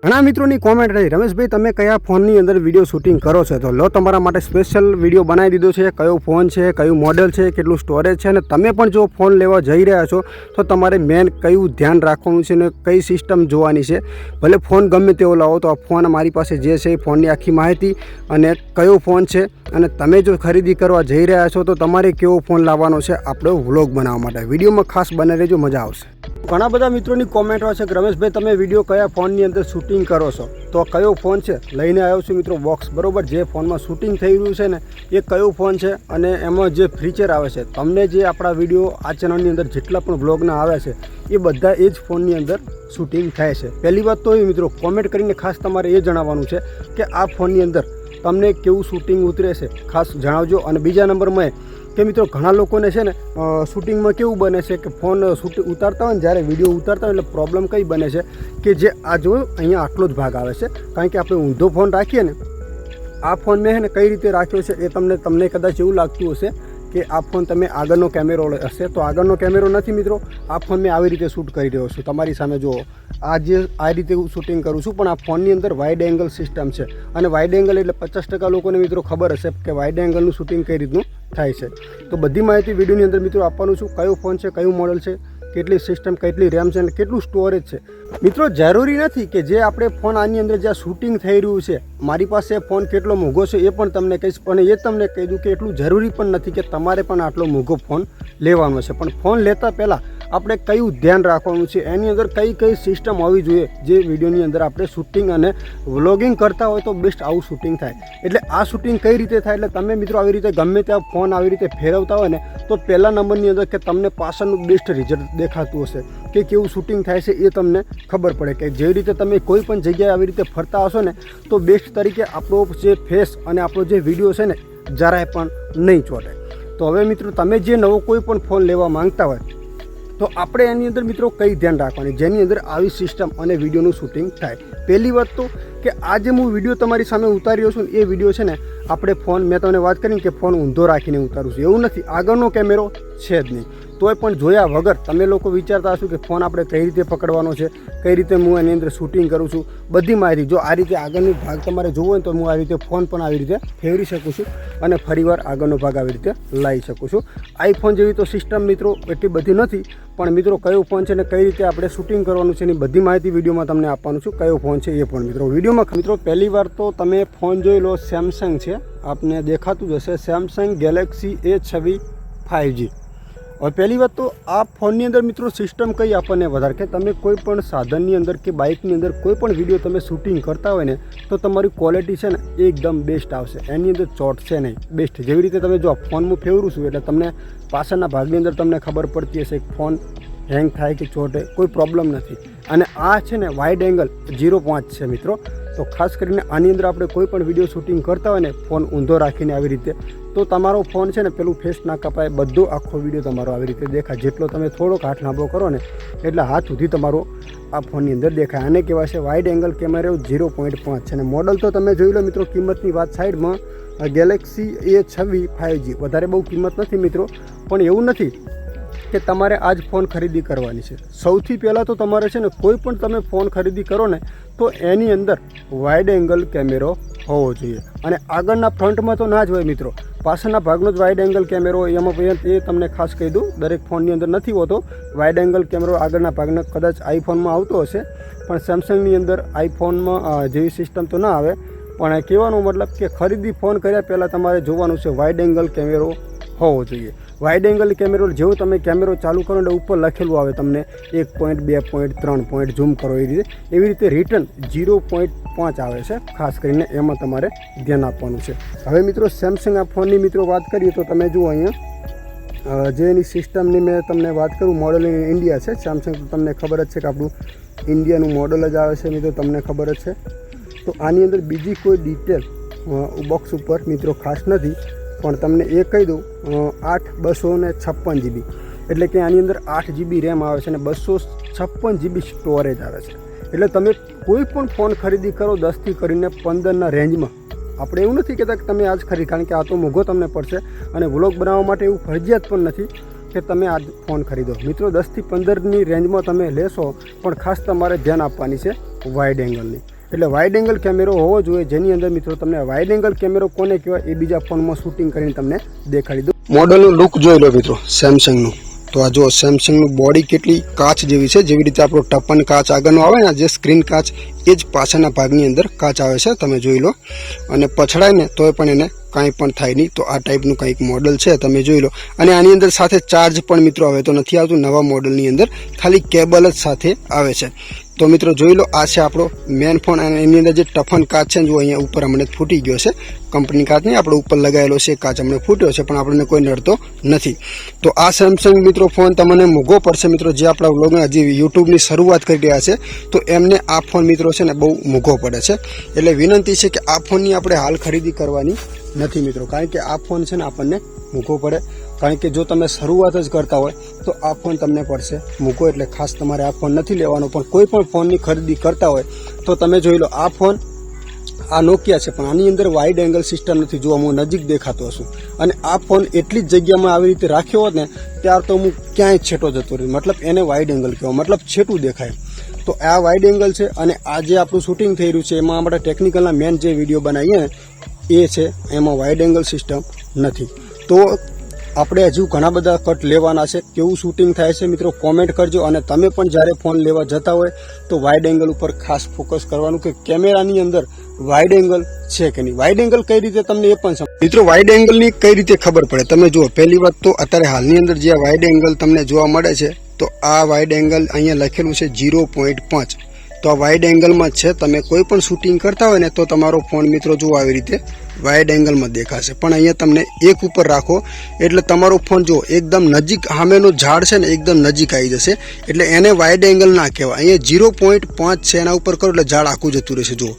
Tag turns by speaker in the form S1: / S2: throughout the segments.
S1: ઘણા મિત્રોની કોમેન્ટ રહી, રમેશભાઈ તમે કયા ફોનની અંદર વિડીયો શૂટિંગ કરો છો? તો લો તમારા માટે સ્પેશિયલ વિડીયો બનાવી દીધો છે. કયો ફોન છે, કયું મોડલ છે, કેટલું સ્ટોરેજ છે, અને તમે પણ જો ફોન લેવા જઈ રહ્યા છો તો તમારે મેન કયું ધ્યાન રાખવાનું છે ને કઈ સિસ્ટમ જોવાની છે. ભલે ફોન ગમે તેવો લાવો તો આ ફોન મારી પાસે જે છે એ ફોનની આખી માહિતી અને કયો ફોન છે, અને તમે જો ખરીદી કરવા જઈ રહ્યા છો તો તમારે કેવો ફોન લાવવાનો છે આપણો વ્લોગ બનાવવા માટે. વિડીયોમાં ખાસ બને રહેજો, મજા આવશે. ઘણા બધા મિત્રોની કોમેન્ટ હોય છે કે રમેશભાઈ તમે વિડીયો કયા ફોનની અંદર શૂટિંગ કરો છો? તો કયો ફોન છે લઈને આવ્યો છું મિત્રો બોક્સ, બરાબર. જે ફોનમાં શૂટિંગ થઈ રહ્યું છે ને એ કયો ફોન છે અને એમાં જે ફીચર આવે છે, તમને જે આપણા વિડીયો આ ચેનલની અંદર જેટલા પણ વ્લોગના આવે છે એ બધા એ જ ફોનની અંદર શૂટિંગ થાય છે. પહેલી વાત તો એ મિત્રો કોમેન્ટ કરીને ખાસ તમારે એ જણાવવાનું છે કે આ ફોનની અંદર તમને કેવું શૂટિંગ ઉતરે છે ખાસ જણાવજો. અને બીજા નંબરમાં કે મિત્રો ઘણા લોકોને છે ને શૂટિંગમાં કેવું બને છે કે ફોન શૂટિંગ ઉતારતા હોય ને જ્યારે વિડીયો ઉતારતા હોય એટલે પ્રોબ્લેમ કઈ બને છે કે જે આ જો અહીંયા આટલો જ ભાગ આવે છે, કારણ કે આપણે ઊંધો ફોન રાખીએ ને, આ ફોન મેં ને કઈ રીતે રાખ્યો છે એ તમને કદાચ એવું લાગતું હશે કે આ ફોન તમે આગળનો કેમેરો હશે, તો આગળનો કેમેરો નથી મિત્રો. આ ફોન મેં આવી રીતે શૂટ કરી રહ્યો છું તમારી સામે. જુઓ આ રીતે હું શૂટિંગ કરું છું, પણ આ ફોનની અંદર વાઇડ એંગલ સિસ્ટમ છે. અને વાઇડ એંગલ એટલે 50% લોકોને મિત્રો ખબર હશે કે વાઇડ એંગલનું શૂટિંગ કઈ રીતનું થાય છે. તો બધી માહિતી વિડીયોની અંદર મિત્રો આપવાનું છું. કયો ફોન છે, કયું મોડલ છે, કેટલી સિસ્ટમ, કેટલી રેમ છે અને કેટલું સ્ટોરેજ છે. મિત્રો જરૂરી નથી કે જે આપણે ફોન આની અંદર જ્યાં શૂટિંગ થઈ રહ્યું છે, મારી પાસે ફોન કેટલો મોંઘો છે એ પણ તમને કહીશ, પણ એ તમને કહી દઉં કે એટલું જરૂરી પણ નથી કે તમારે પણ આટલો મોંઘો ફોન લેવાનો છે. પણ ફોન લેતા પહેલાં આપણે કયું ધ્યાન રાખવાનું છે, એની અંદર કઈ સિસ્ટમ હોવી જોઈએ, જે વિડીયોની અંદર આપણે શૂટિંગ અને વ્લોગિંગ કરતા હોય તો બેસ્ટ આવું શૂટિંગ થાય. એટલે આ શૂટિંગ કઈ રીતે થાય, એટલે તમે મિત્રો આવી રીતે ગમે ત્યાં ફોન આવી રીતે ફેરવતા હોય ને તો પહેલા નંબરની અંદર કે તમને પાછળનું બેસ્ટ રિઝલ્ટ દેખાતું હશે કે કેવું શૂટિંગ થાય છે એ તમને ખબર પડે. કે જેવી રીતે તમે કોઈ પણ જગ્યાએ આવી રીતે ફરતા હશો ને તો બેસ્ટ તરીકે આપણો જે ફેસ અને આપણો જે વિડીયો છે ને જરાય પણ નહીં ચોટે. તો હવે મિત્રો તમે જે નવો કોઈ પણ ફોન લેવા માંગતા હોય તો આપણે એની અંદર મિત્રો કઈ ધ્યાન રાખવાની જેની અંદર આવી સિસ્ટમ અને વિડીયોનું શૂટિંગ થાય. પહેલી વાત તો કે આ જે હું વિડીયો તમારી સામે ઉતારી રહ્યો છું એ વિડીયો છે ને આપણે ફોન, મેં તમને વાત કરીને કે ફોન ઊંધો રાખીને ઉતારું છું, એવું નથી. આગળનો કેમેરો છે જ નહીં, તોય પણ જોયા વગર તમે લોકો વિચારતા હશો કે ફોન આપણે કઈ રીતે પકડવાનો છે, કઈ રીતે હું એની અંદર શૂટિંગ કરું છું, બધી માહિતી. જો આ રીતે આગળનો ભાગ તમારે જોવો હોય તો હું આવી રીતે ફોન પણ આવી રીતે ફેરવી શકું છું અને ફરીવાર આગળનો ભાગ આવી રીતે લાવી શકું છું. આઈફોન જેવી તો સિસ્ટમ મિત્રો એટલી બધી નથી, પણ મિત્રો કયો ફોન છે ને કઈ રીતે આપણે શૂટિંગ કરવાનું છે એની બધી માહિતી વિડીયોમાં તમને આપવાનું છું. કયો ફોન છે એ પણ મિત્રો વિડીયોમાં. મિત્રો પહેલી વાર તો તમે ફોન જોઈ લો, સેમસંગ છે, આપને દેખાતું જ હશે, સેમસંગ ગેલેક્સી A56 5G. હવે પહેલી વાત તો આ ફોનની અંદર મિત્રો સિસ્ટમ કઈ આપણને વધારે કે તમે કોઈ પણ સાધનની અંદર કે બાઇકની અંદર કોઈ પણ વિડીયો તમે શૂટિંગ કરતા હોય ને તો તમારી ક્વોલિટી છે ને એ એકદમ બેસ્ટ આવશે, એની અંદર ચોટશે નહીં, બેસ્ટ. જેવી રીતે તમે જો ફોન હું ફેરવું છું એટલે તમને પાછળના ભાગની અંદર તમને ખબર પડતી હશે કે ફોન હેંગ થાય કે ચોટે, કોઈ પ્રોબ્લેમ નથી. અને આ છે ને વાઇડ એંગલ 0.5 છે મિત્રો. તો ખાસ કરીને આની અંદર આપણે કોઈ પણ વિડીયો શૂટિંગ કરતા હોય ને ફોન ઊંધો રાખીને આવી રીતે, તો તમારો ફોન છે ને પેલું ફેસ ના કપાય, બધો આખો વિડીયો તમારો આવી રીતે દેખાય. જેટલો તમે થોડોક હાથ લાંબો કરો ને એટલે હાથ સુધી તમારો આ ફોનની અંદર દેખાય. આને કહેવાય છે વાઇડ એંગલ કેમેરો 0.5 છે. અને મોડલ તો તમે જોઈ લો મિત્રો. કિંમતની વાત સાઈડમાં, ગેલેક્સી A56 5G, વધારે બહુ કિંમત નથી મિત્રો, પણ એવું નથી કે તમારે આજ ફોન ખરીદી કરવાની છે. સૌથી પહેલાં તો તમારે છે ને કોઈ પણ તમે ફોન ખરીદી કરો ને તો એની અંદર વાઇડ એંગલ કેમેરો હોવો જોઈએ. અને આગળના ફ્રન્ટમાં તો ના જ હોય મિત્રો, પાછળના ભાગનો જ વાઇડ એંગલ કેમેરો હોય. એમાં એ તમને ખાસ કહી દઉં, દરેક ફોનની અંદર નથી હોતો વાઇડ એંગલ કેમેરો. આગળના ભાગનો કદાચ આઈફોનમાં આવતો હશે, પણ સેમસંગની અંદર આઈફોનમાં જેવી સિસ્ટમ તો ના આવે. પણ કહેવાનો મતલબ કે ખરીદી ફોન કર્યા પહેલાં તમારે જોવાનું છે વાઇડ એંગલ કેમેરો હોવો જોઈએ. વાઇડ એંગલ કેમેરો જેવો તમે કેમેરો ચાલુ કરો એટલે ઉપર લખેલું આવે તમને 1 પોઈન્ટ, 2 પોઈન્ટ, 3 પોઈન્ટ ઝૂમ કરો એવી રીતે રિટર્ન 0.5 આવે છે. ખાસ કરીને એમાં તમારે ધ્યાન આપવાનું છે. હવે મિત્રો સેમસંગ આ ફોનની મિત્રો વાત કરીએ તો તમે જુઓ અહીંયા જે એની સિસ્ટમની મેં તમને વાત કરું, મોડલ ઇન્ડિયા છે સેમસંગ, તો તમને ખબર જ છે કે આપણું ઇન્ડિયાનું મોડલ જ આવે છે મિત્રો, તમને ખબર જ છે. તો આની અંદર બીજી કોઈ ડિટેલ બોક્સ ઉપર મિત્રો ખાસ નથી, પણ તમને એ કહી દઉં 8/256 GB, એટલે કે આની અંદર 8 GB રેમ આવે છે અને 256 GB સ્ટોરેજ આવે છે. એટલે તમે કોઈ પણ ફોન ખરીદી કરો 10થી કરીને 15ના રેન્જમાં, આપણે એવું નથી કહેતા કે તમે આજ ખરીદ, કારણ કે આ તો મોંઘો તમને પડશે અને વ્લોગ બનાવવા માટે એવું ફરજિયાત પણ નથી કે તમે આજ ફોન ખરીદો. મિત્રો 10થી 15ની રેન્જમાં તમે લેશો, પણ ખાસ તમારે ધ્યાન આપવાની છે વાઇડ એંગલની. એટલે વાઇડ એંગલ કેમેરો હોવો જોઈએ, જેની અંદર મિત્રો તમને વાઇડ એંગલ કેમેરો કોને કહેવાય એ બીજા ફોનમાં શૂટિંગ કરીને તમને દેખાડી દઉં. મોડલનું લુક જોઈ લો મિત્રો સેમસંગનું. તો આ જો સેમસંગનું બોડી કેટલી કાચ જેવી છે, જેવી રીતે આપણો ટપન કાચ આગળનો આવે ને જે સ્ક્રીન કાચ એ જ પાછળના ભાગની અંદર કાચ આવે છે, તમે જોઈ લો. અને પછડાય ને તોય પણ એને કાંઈ પણ થાય નહીં. તો આ ટાઈપનું કંઈક મોડલ છે, તમે જોઈ લો. અને આની અંદર સાથે ચાર્જ પણ મિત્રો હવે તો નથી આવતું, નવા મોડલની અંદર ખાલી કેબલ જ સાથે આવે છે. તો મિત્રો જોઈ લો, આ છે આપણો મેન ફોન. અને એની અંદર જે ટફન કાચ છે જો અહીંયા ઉપર હમણાં ફૂટી ગયો છે, કંપની કાચ નહીં, આપણે ઉપર લગાવેલો છે કાચ હમણાં ફૂટ્યો છે, પણ આપણને કોઈ નડતો નથી. તો આ સેમસંગ મિત્રો ફોન તમને મોંઘો પડશે મિત્રો. જે આપણા વ્લોગમાં હજી યુટ્યુબની શરૂઆત કરી રહ્યા છે તો એમને આ ફોન મિત્રો છે ને બહુ મોંઘો પડે છે. એટલે વિનંતી છે કે આ ફોનની આપણે હાલ ખરીદી કરવાની નથી મિત્રો, કારણ કે આ ફોન છે ને આપણને મોંઘો પડે. કારણ કે જો તમે શરૂઆત જ કરતા હોય તો આ ફોન તમને પડશે મોંઘો. એટલે ખાસ તમારે આ ફોન નથી લેવાનો. પણ કોઈ પણ ફોનની ખરીદી કરતા હોય તો તમે જોઈ લો, આ ફોન આ નોકિયા છે પણ આની અંદર વાઇડ એંગલ સિસ્ટમ નથી. જો હું નજીક દેખાતો હશું, અને આ ફોન એટલી જ જગ્યામાં આવી રીતે રાખ્યો હોત ને ત્યાર તો હું ક્યાંય છેટો જતો રહ્યો. મતલબ એને વાઇડ એંગલ કહેવાય, મતલબ છેટું દેખાય. તો આ વાઇડ એંગલ છે. અને આ જે આપણું શૂટિંગ થઈ રહ્યું છે એમાં આપણે ટેકનિકલના મેન જે વિડીયો બનાવીએ ને એ છે, એમાં વાઇડ એંગલ સિસ્ટમ નથી. તો આપણે હજુ ઘણા બધા કટ લેવાના છે. કેવું શૂટિંગ થાય છે મિત્રો કોમેન્ટ કરજો. અને તમે પણ જ્યારે ફોન લેવા જતા હોય તો વાઇડ એંગલ ઉપર ખાસ ફોકસ કરવાનું કે કેમેરાની અંદર વાઇડ એંગલ છે કે નહીં. વાઇડ એંગલ કઈ રીતે તમને એ પણ સમજો મિત્રો. વાઇડ એંગલની કઈ રીતે ખબર પડે તમે જુઓ. પહેલી વાત તો અત્યારે હાલની અંદર જે વાઇડ એંગલ તમને જોવા મળે છે તો આ વાઇડ એંગલ અહીંયા લખેલું છે 0.5. તો આ વાઇડ એંગલમાં જ છે. તમે કોઈ પણ શૂટિંગ કરતા હોય ને તો તમારો ફોન મિત્રો જુઓ આવી રીતે વાઇડ એંગલમાં દેખાશે. પણ અહીંયા તમને એક ઉપર રાખો એટલે તમારો ફોન જો એકદમ નજીક, સામેનો ઝાડ છે ને એકદમ નજીક આવી જશે. એટલે એને વાઇડ એંગલ ના કહેવાય. અહીંયા 0.5 છે, એના ઉપર કરો એટલે ઝાડ આખું જતું રહેશે જુઓ.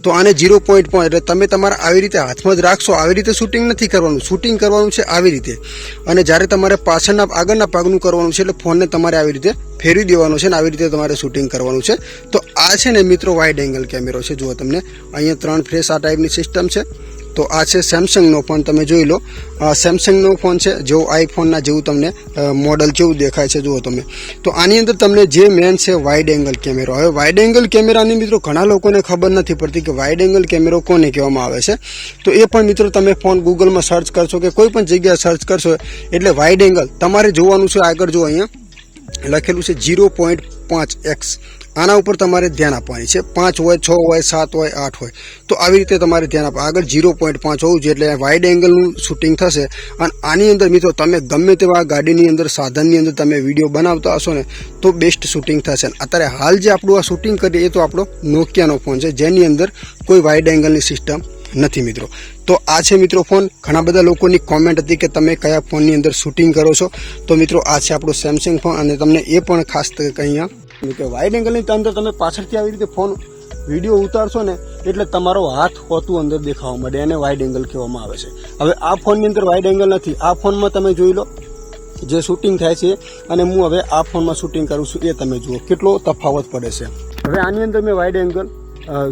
S1: તો આને 0.5 એટલે તમે તમારા આવી રીતે હાથમાં જ રાખશો. આવી રીતે શૂટિંગ નથી કરવાનું. શૂટિંગ કરવાનું છે આવી રીતે. અને જ્યારે તમારે પાછળના આગળના ભાગનું કરવાનું છે એટલે ફોનને તમારે આવી રીતે ફેરવી દેવાનું છે ને આવી રીતે તમારે શૂટિંગ કરવાનું છે. તો આ છે ને મિત્રો વાઇડ એંગલ કેમેરો છે. જુઓ તમને અહીંયા 3 ફ્લેશ આ ટાઈપની સિસ્ટમ છે. તો આ છે સેમસંગનો ફોન, તમે જોઈ લો. સેમસંગનો ફોન છે, જેવું આઈફોનના જેવું તમને મોડલ જેવું દેખાય છે જુઓ તમે. તો આની અંદર તમને જે મેન છે વાઇડ એંગલ કેમેરો. હવે વાઇડ એંગલ કેમેરાની મિત્રો ઘણા લોકોને ખબર નથી પડતી કે વાઇડ એંગલ કેમેરો કોને કહેવામાં આવે છે. તો એ પણ મિત્રો તમે ફોન ગૂગલમાં સર્ચ કરશો કે કોઈ પણ જગ્યાએ સર્ચ કરશો એટલે વાઇડ એંગલ તમારે જોવાનું છે. આગળ જો અહીંયા લખેલું છે 0.5x. આના ઉપર તમારે ધ્યાન આપવાની છે. 5 હોય, 6 હોય, 7 હોય, 8 હોય. તો આવી રીતે તમારે ધ્યાન આપવા. આગળ 0.5 હોવું જોઈએ એટલે વાઇડ એંગલનું શૂટિંગ થશે. અને આની અંદર મિત્રો તમે ગમે તેવા ગાડીની અંદર, સાધનની અંદર તમે વિડીયો બનાવતા હશો ને તો બેસ્ટ શૂટિંગ થશે. અત્યારે હાલ જે આપણું આ શૂટિંગ કરીએ એ તો આપણો નોકિયાનો ફોન છે, જેની અંદર કોઈ વાઇડ એંગલની સિસ્ટમ નથી મિત્રો. તો આ છે મિત્રો ફોન. ઘણા બધા લોકોની કોમેન્ટ હતી કે તમે કયા ફોનની અંદર શૂટિંગ કરો છો. તો મિત્રો આ છે આપણો સેમસંગ ફોન. અને તમને એ પણ ખાસ અહીંયા કે વાઇડ એંગલની અંદર તમે પાછળથી આવી રીતે ફોન વિડીયો ઉતારશો ને એટલે તમારો હાથ હોતું અંદર દેખાવા મળે, એને વાઇડ એંગલ કહેવામાં આવે છે. હવે આ ફોનની અંદર વાઇડ એંગલ નથી. આ ફોનમાં તમે જોઈ લો જે શૂટિંગ થાય છે અને હું હવે આ ફોનમાં શૂટિંગ કરું છું એ તમે જુઓ કેટલો તફાવત પડે છે. હવે આની અંદર મેં વાઇડ એંગલ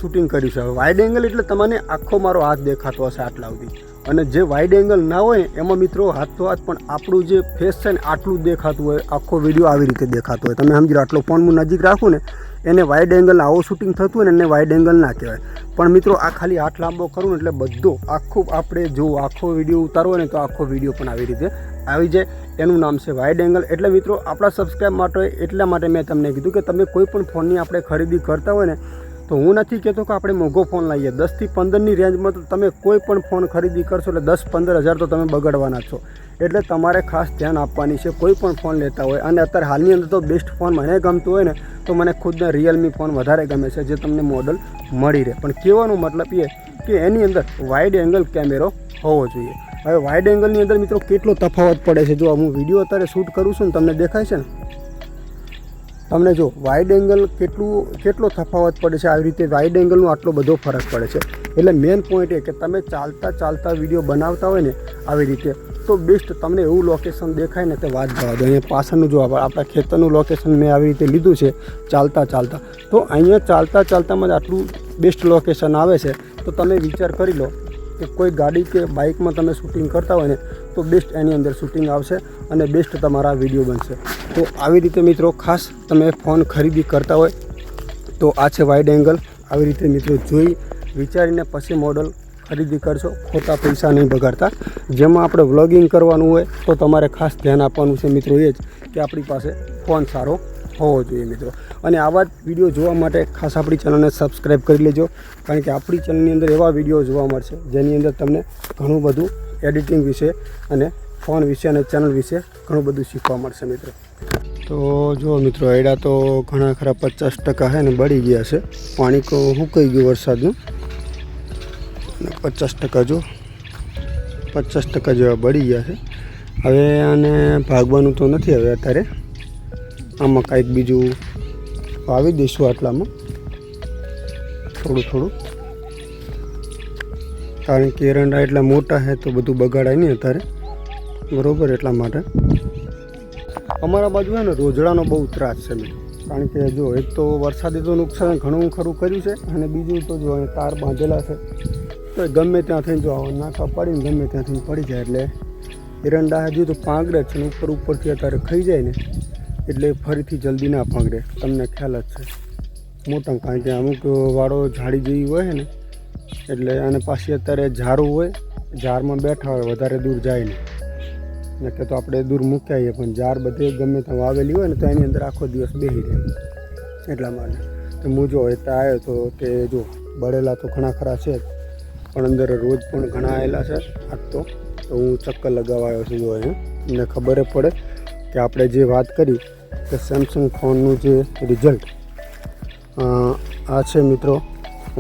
S1: શૂટિંગ કર્યું છે. હવે વાઇડ એંગલ એટલે તમને આખો મારો હાથ દેખાતો હશે આટલા સુધી. અને જે વાઇડ એંગલ ના હોય એમાં મિત્રો હાથ તો હાથ, પણ આપણું જે ફેસ છે ને આટલું જ દેખાતું હોય. આખો વિડીયો આવી રીતે દેખાતો હોય. તમે સમજી લો, આટલો ફોન હું નજીક રાખું ને એને વાઇડ એંગલ આવો શૂટિંગ થતું હોય ને એને વાઇડ એંગલ ના કહેવાય. પણ મિત્રો આ ખાલી હાથ લાંબો કરું ને એટલે બધો આખું આપણે જો આખો વિડીયો ઉતારવો ને તો આખો વિડીયો પણ આવી રીતે આવી જાય. એનું નામ છે વાઇડ એંગલ. એટલે મિત્રો આપણા સબસ્ક્રાઈબ માટે એટલા માટે મેં તમને કીધું કે તમે કોઈ પણ ફોનની આપણે ખરીદી કરતા હોય ને તો હું નથી કહેતો કે આપણે મોંઘો ફોન લઈએ. 10 થી 15ની રેન્જમાં તો તમે કોઈ પણ ફોન ખરીદી કરશો એટલે 10-15 હજાર તો તમે બગાડવાના છો. એટલે તમારે ખાસ ધ્યાન આપવાની છે કોઈ પણ ફોન લેતા હોય. અને અત્યારે હાલની અંદર તો બેસ્ટ ફોન મને ગમતું હોય ને તો મને ખુદને રિયલમી ફોન વધારે ગમે છે, જે તમને મોડલ મળી રહે. પણ કહેવાનો મતલબ એ કે એની અંદર વાઇડ એંગલ કેમેરો હોવો જોઈએ. હવે વાઇડ એંગલની અંદર મિત્રો કેટલો તફાવત પડે છે. જો હું વિડીયો અત્યારે શૂટ કરું છું ને તમને દેખાય છે ને, તમને જો વાઇડ એંગલ કેટલો તફાવત પડે છે. આવી રીતે વાઇડ એંગલનો આટલો બધો ફરક પડે છે. એટલે મેઇન પોઈન્ટ એ કે તમે ચાલતા વિડીયો બનાવતા હોય ને આવી રીતે તો બેસ્ટ તમને એવું લોકેશન દેખાય ને તે વાત જવા દો. અહીંયા પાછળનું જો આપણા ખેતરનું લોકેશન મેં આવી રીતે લીધું છે ચાલતા. તો અહીંયા ચાલતામાં જ આટલું બેસ્ટ લોકેશન આવે છે. તો તમે વિચાર કરી લો કે કોઈ ગાડી કે બાઇકમાં તમે શૂટિંગ કરતા હોય ને તો બેસ્ટ એની અંદર શૂટિંગ આવશે અને બેસ્ટ તમારા વિડીયો બનશે. તો આવી રીતે મિત્રો ખાસ તમે ફોન ખરીદી કરતા હોય તો આ છે વાઇડ એંગલ આવી રીતે મિત્રો જોઈ વિચારીને પછી મોડલ ખરીદી કરશો, ખોટા પૈસા નહીં બગાડતા. જેમાં આપણે વ્લોગિંગ કરવાનું હોય તો તમારે ખાસ ધ્યાન આપવાનું છે મિત્રો એ જ કે આપણી પાસે ફોન સારો હોવો જોઈએ મિત્રો. અને આવા જ વિડીયો જોવા માટે ખાસ આપણી ચેનલને સબસ્ક્રાઈબ કરી લેજો, કારણ કે આપણી ચેનલની અંદર એવા વિડીયો જોવા મળશે જેની અંદર તમને ઘણું બધું એડિટિંગ વિશે અને ફોન વિશે અને ચેનલ વિશે ઘણું બધું શીખવા મળશે મિત્રો. તો જો મિત્રો આયડા તો ઘણા ખરા 50% છે ને બળી ગયા છે, પાણી સુકાઈ ગયું વરસાદનું. 50% જો 50% જેવા બળી ગયા છે. હવે આને ભાગવાનું તો નથી. હવે અત્યારે આમાં કાંઈક બીજું વાવી દઈશું આટલામાં થોડું થોડું, કારણ કે એરંડા એટલા મોટા છે તો બધું બગાડાય નહીં અત્યારે, બરાબર. એટલા માટે અમારા બાજુ છે ને રોજડાનો બહુ ત્રાસ છે મિત્રો. કારણ કે જો એક તો વરસાદે તો નુકસાન ઘણું ખરું કર્યું છે, અને બીજું તો જો તાર બાંધેલા છે તો ગમે ત્યાંથી જો નાખા પડીને ગમે ત્યાંથી પડી જાય, એટલે એરંડા હજુ તો પાંગરે છે ને ઉપરથી અત્યારે ખાઈ જાય ને એટલે ફરીથી જલ્દી ના પાંગરે. તમને ખ્યાલ જ છે મોટા, કારણ કે અમુક વાળો ઝાડી જેવી હોય ને એટલે અને પાછી અત્યારે ઝાડું હોય, ઝાડમાં બેઠા હોય, વધારે દૂર જાય નહીં. ને કે તો આપણે દૂર મૂકી આવીએ, પણ ઝાડ બધે ગમે ત્યાં વાવેલી હોય ને તો એની અંદર આખો દિવસ બેસી રહે. એટલા માટે તો હું જો એ આવ્યો તો તે જો બળેલા તો ઘણા ખરા છે, પણ અંદર રોજ પણ ઘણા આવેલા છે. આજ તો હું ચક્કર લગાવવા આવ્યો છું. જો અહીંયા મને ખબર પડે કે આપણે જે વાત કરી કે સેમસંગ ફોનનું જે રિઝલ્ટ આ છે મિત્રો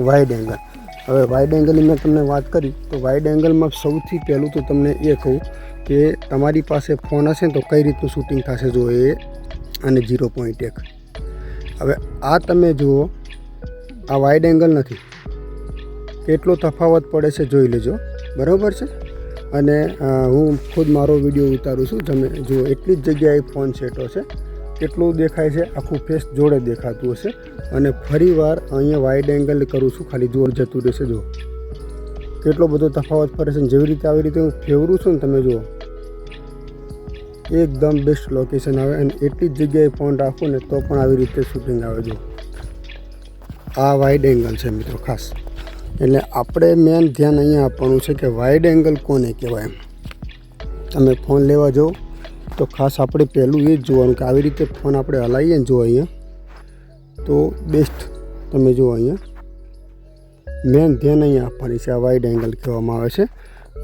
S1: વાઇડ એંગલ. હવે વાઇડ એંગલની મેં તમને વાત કરી તો વાઇડ એંગલમાં સૌથી પહેલું તો તમને એ કહું કે તમારી પાસે ફોન હશે ને તો કઈ રીતનું શૂટિંગ થશે. જો એ અને 0.1. હવે આ તમે જુઓ, આ વાઇડ એંગલ નથી, કેટલો તફાવત પડે છે જોઈ લેજો, બરાબર છે. અને હું ખુદ મારો વિડીયો ઉતારું છું, તમે જુઓ એટલી જ જગ્યાએ ફોન સેટો છે, કેટલું દેખાય છે, આખું ફેસ જોડે દેખાતું હશે. અને ફરી વાર અહીંયા વાઇડ એંગલ કરું છું, ખાલી જોર જતું રહેશે. જુઓ કેટલો બધો તફાવત પડે છે. જેવી રીતે આવી રીતે હું ફેરવું છું ને તમે જુઓ એકદમ બેસ્ટ લોકેશન આવે, અને એટલી જ જગ્યાએ ફોન રાખું ને તો પણ આવી રીતે શૂટિંગ આવે. જો આ વાઇડ એંગલ છે મિત્રો ખાસ. એટલે આપણે મેન ધ્યાન અહીંયા આપવાનું છે કે વાઇડ એંગલ કોને કહેવાય. એમ તમે ફોન લેવા જાઓ તો ખાસ આપણે પહેલું એ જ જોવાનું કે આવી રીતે ફોન આપણે હલાવીએ ને જો અહીંયા તો બેસ્ટ. તમે જુઓ અહીંયા મેન ધ્યાન અહીંયા આપવાની છે. આ વાઇડ એંગલ કહેવામાં આવે છે.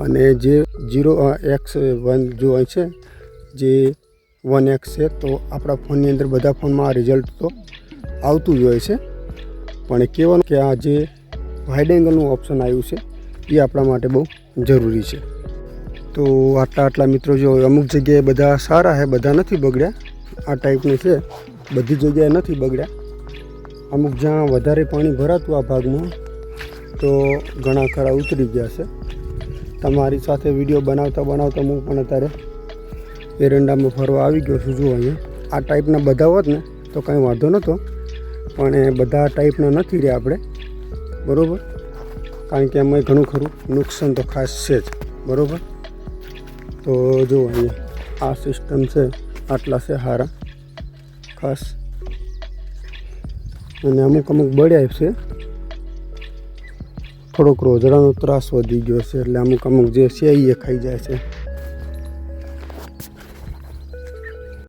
S1: અને જે 0x1 જો અહીં છે, જે 1x છે, તો આપણા ફોનની અંદર બધા ફોનમાં આ રિઝલ્ટ તો આવતું જ હોય છે. પણ એ કહેવાનું કે આ જે વાઇડ એંગલનું ઓપ્શન આવ્યું છે એ આપણા માટે બહુ જરૂરી છે. તો આટલા મિત્રો જો અમુક જગ્યાએ બધા સારા છે, બધા નથી બગડ્યા. આ ટાઈપની છે, બધી જગ્યાએ નથી બગડ્યા. અમુક જ્યાં વધારે પાણી ભરાતું આ ભાગમાં તો ઘણા ખરા ઉતરી ગયા છે. તમારી સાથે વિડીયો બનાવતા બનાવતા હું પણ અત્યારે એરંડામાં ફરવા આવી ગયો છું. જુઓ અહીંયા આ ટાઈપના બધા હોત ને તો કાંઈ વાંધો નહોતો, પણ એ બધા ટાઈપના નથી રહ્યા આપણે, બરાબર. કારણ કે એમાં ઘણું ખરું નુકસાન તો ખાસ છે જ, બરાબર. તો જુઓ અહીંયા આ સિસ્ટમ છે, આટલા છે સારા ખાસ. અને અમુક બળ્યા છે, થોડોક રોજડાનો ત્રાસ વધી ગયો છે, એટલે અમુક જે છે એ ખાઈ જાય છે.